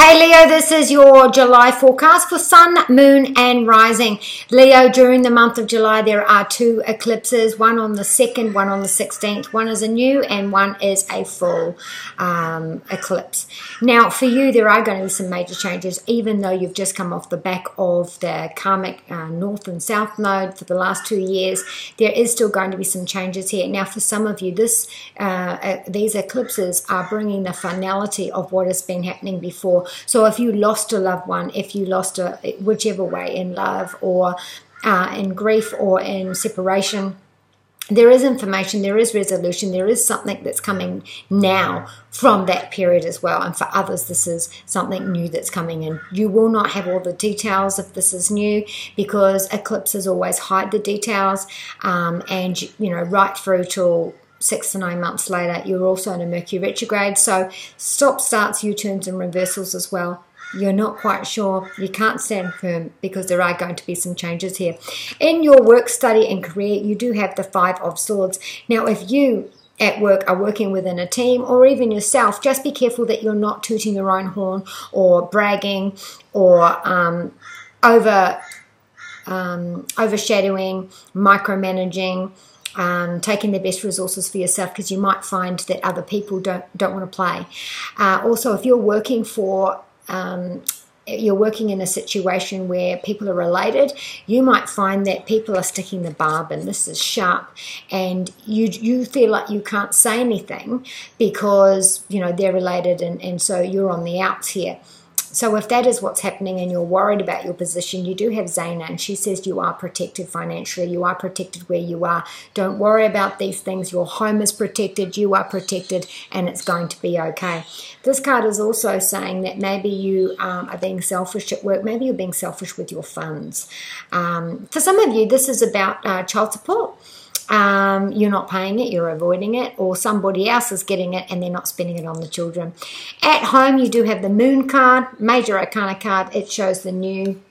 Hey Leo, this is your July forecast for Sun, Moon and Rising. Leo, during the month of July there are two eclipses, one on the 2nd, one on the 16th. One is a new and one is a full eclipse. Now for you there are going to be some major changes, even though you've just come off the back of the karmic north and south node for the last 2 years. There is still going to be some changes here. Now for some of you, these eclipses are bringing the finality of what has been happening before. So if you lost a loved one, if you lost whichever way, in love or in grief or in separation, there is information, there is resolution, there is something that's coming now from that period as well. And for others, this is something new that's coming in. You will not have all the details if this is new, because eclipses always hide the details, and you know, right through till 6 to 9 months later, you're also in a Mercury retrograde. So stop, starts, U-turns and reversals as well. You're not quite sure. You can't stand firm because there are going to be some changes here. In your work, study and career, you do have the 5 of Swords. Now, if you at work are working within a team or even yourself, just be careful that you're not tooting your own horn or bragging or overshadowing, micromanaging, taking the best resources for yourself, because you might find that other people don't want to play. Also, if you're working in a situation where people are related, you might find that people are sticking the barb in. This is sharp, and you feel like you can't say anything because you know they're related, and so you're on the outs here. So if that is what's happening and you're worried about your position, you do have Zaina, and she says you are protected financially. You are protected where you are. Don't worry about these things. Your home is protected. You are protected, and it's going to be okay. This card is also saying that maybe you are being selfish at work. Maybe you're being selfish with your funds. For some of you, this is about child support. You're not paying it, you're avoiding it, or somebody else is getting it and they're not spending it on the children. At home, you do have the Moon card, Major Arcana card. It shows the new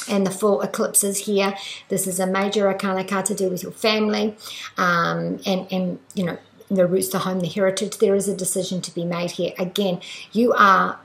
and the full eclipses here. This is a Major Arcana card to do with your family, and you know, the roots, the home, the heritage. There is a decision to be made here. Again, you are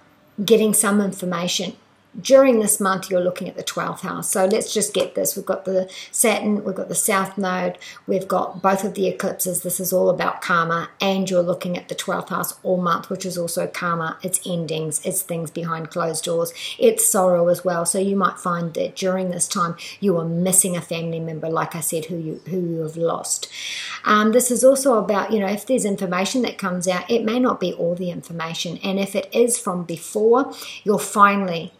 getting some information. During this month, you're looking at the 12th house. So let's just get this. We've got the Saturn, we've got the South Node, we've got both of the eclipses. This is all about karma, and you're looking at the 12th house all month, which is also karma. It's endings, it's things behind closed doors, it's sorrow as well. So you might find that during this time, you are missing a family member, like I said, who you have lost. This is also about, you know, if there's information that comes out, it may not be all the information. And if it is from before, you're finally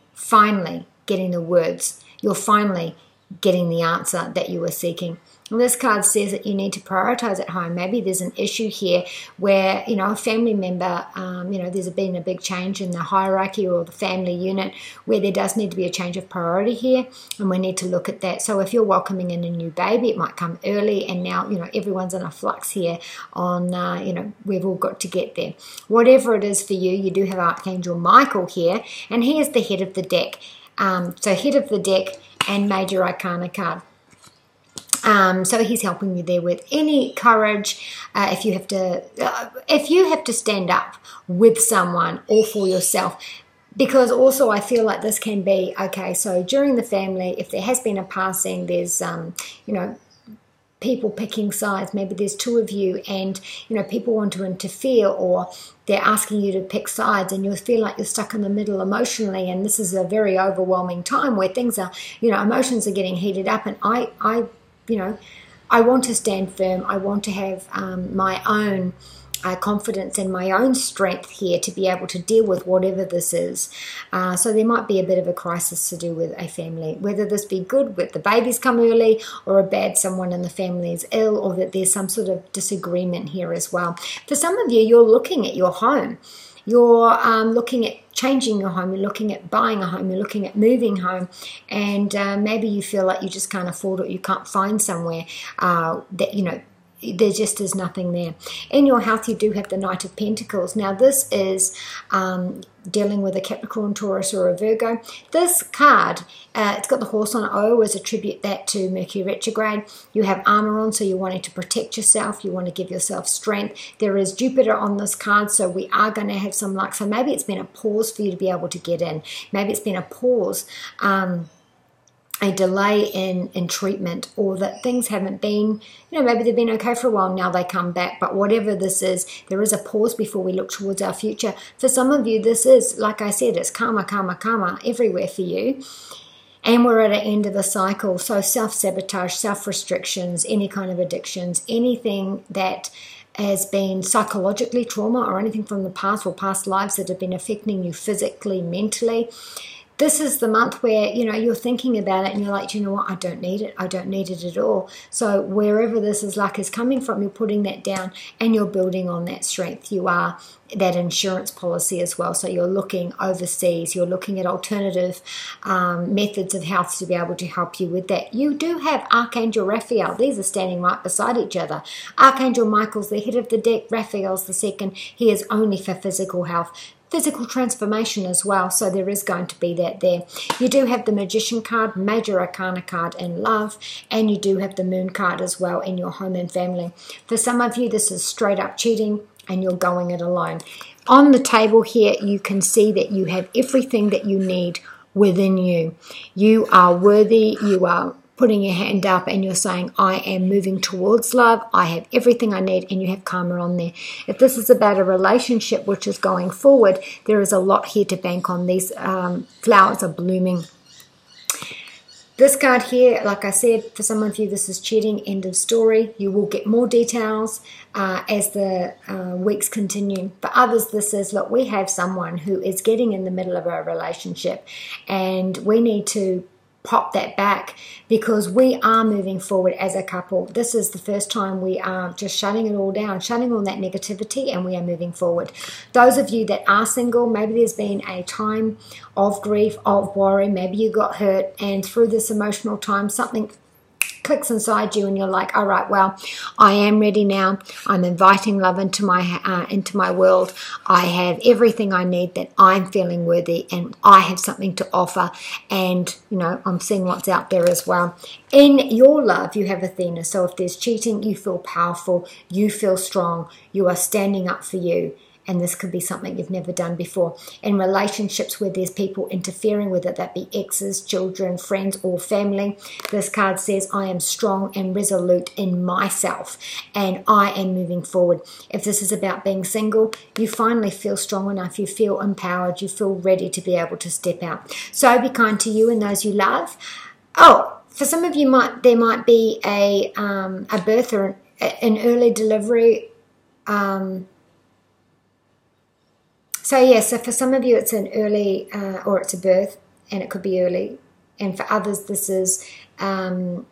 getting the words. You're finally getting the answer that you were seeking. And this card says that you need to prioritize at home. Maybe there's an issue here where, you know, a family member, you know, there's been a big change in the hierarchy or the family unit, where there does need to be a change of priority here, and we need to look at that. So if you're welcoming in a new baby, it might come early, and now, you know, everyone's in a flux here on, you know, we've all got to get there. Whatever it is for you, you do have Archangel Michael here, and he is the head of the deck. So head of the deck and Major Arcana card. So he's helping you there with any courage. If you have to stand up with someone or for yourself, because also I feel like this can be okay. So during the family, if there has been a passing, there's you know, people picking sides. Maybe there's 2 of you, and you know, people want to interfere, or they're asking you to pick sides, and you feel like you're stuck in the middle emotionally. And this is a very overwhelming time where things are, you know, emotions are getting heated up. And you know, I want to stand firm. I want to have my own confidence and my own strength here to be able to deal with whatever this is. So there might be a bit of a crisis to do with a family, whether this be good, with the babies come early, or a bad someone in the family is ill, or that there's some sort of disagreement here as well. For some of you, you're looking at your home. You're looking at changing your home, you're looking at buying a home, you're looking at moving home, and maybe you feel like you just can't afford it, you can't find somewhere that, you know, there just is nothing there. In your health, you do have the Knight of Pentacles. Now, this is dealing with a Capricorn, Taurus, or a Virgo. This card, it's got the horse on it. I always attribute that to Mercury retrograde. You have armor on, so you're wanting to protect yourself. You want to give yourself strength. There is Jupiter on this card, so we are going to have some luck. So maybe it's been a pause for you to be able to get in. Maybe it's been a pause, a delay in treatment, or that things haven't been, maybe they've been okay for a while, now they come back. But whatever this is, there is a pause before we look towards our future. For some of you, this is, like I said, it's karma, karma, karma everywhere for you. And we're at an end of the cycle. So self-sabotage, self-restrictions, any kind of addictions, anything that has been psychologically trauma, or anything from the past or past lives that have been affecting you physically, mentally. This is the month where, you're thinking about it and you're like, you know what, I don't need it. I don't need it at all. So wherever this luck is coming from, you're putting that down and you're building on that strength. You are that insurance policy as well. So you're looking overseas. You're looking at alternative methods of health to be able to help you with that. You do have Archangel Raphael. These are standing right beside each other. Archangel Michael's the head of the deck. Raphael's the second. He is only for physical health. Physical transformation as well, so there is going to be that there. You do have the Magician card, Major Arcana card in love, and you do have the Moon card as well in your home and family. For some of you, this is straight up cheating and you're going it alone. On the table here, you can see that you have everything that you need within you. You are worthy, you are putting your hand up and you're saying, I am moving towards love, I have everything I need, and you have karma on there. If this is about a relationship which is going forward, there is a lot here to bank on. These flowers are blooming. This card here, like I said, for some of you, this is cheating, end of story. You will get more details as the weeks continue. For others, this is, look, we have someone who is getting in the middle of a relationship and we need to pop that back because we are moving forward as a couple. This is the first time we are just shutting it all down, shutting all that negativity, and we are moving forward. Those of you that are single, maybe there's been a time of grief, of worry, maybe you got hurt, and through this emotional time, something clicks inside you and you're like, all right, well, I am ready now. I'm inviting love into my world. I have everything I need, that I'm feeling worthy and I have something to offer. And, I'm seeing what's out there as well. In your love, you have Athena. So if there's cheating, you feel powerful, you feel strong, you are standing up for you. And this could be something you've never done before. In relationships where there's people interfering, whether that be exes, children, friends, or family, this card says, I am strong and resolute in myself, and I am moving forward. If this is about being single, you finally feel strong enough, you feel empowered, you feel ready to be able to step out. So be kind to you and those you love. Oh, for some of you, there might be a birth or an early delivery. So for some of you it's an early or it's a birth, and it could be early. And for others this is an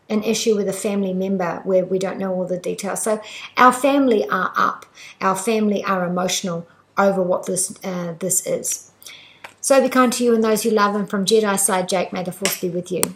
issue with a family member where we don't know all the details. So our family are up. Our family are emotional over what this is. So be kind to you and those you love. And from Jedi side, Jake, may the force be with you.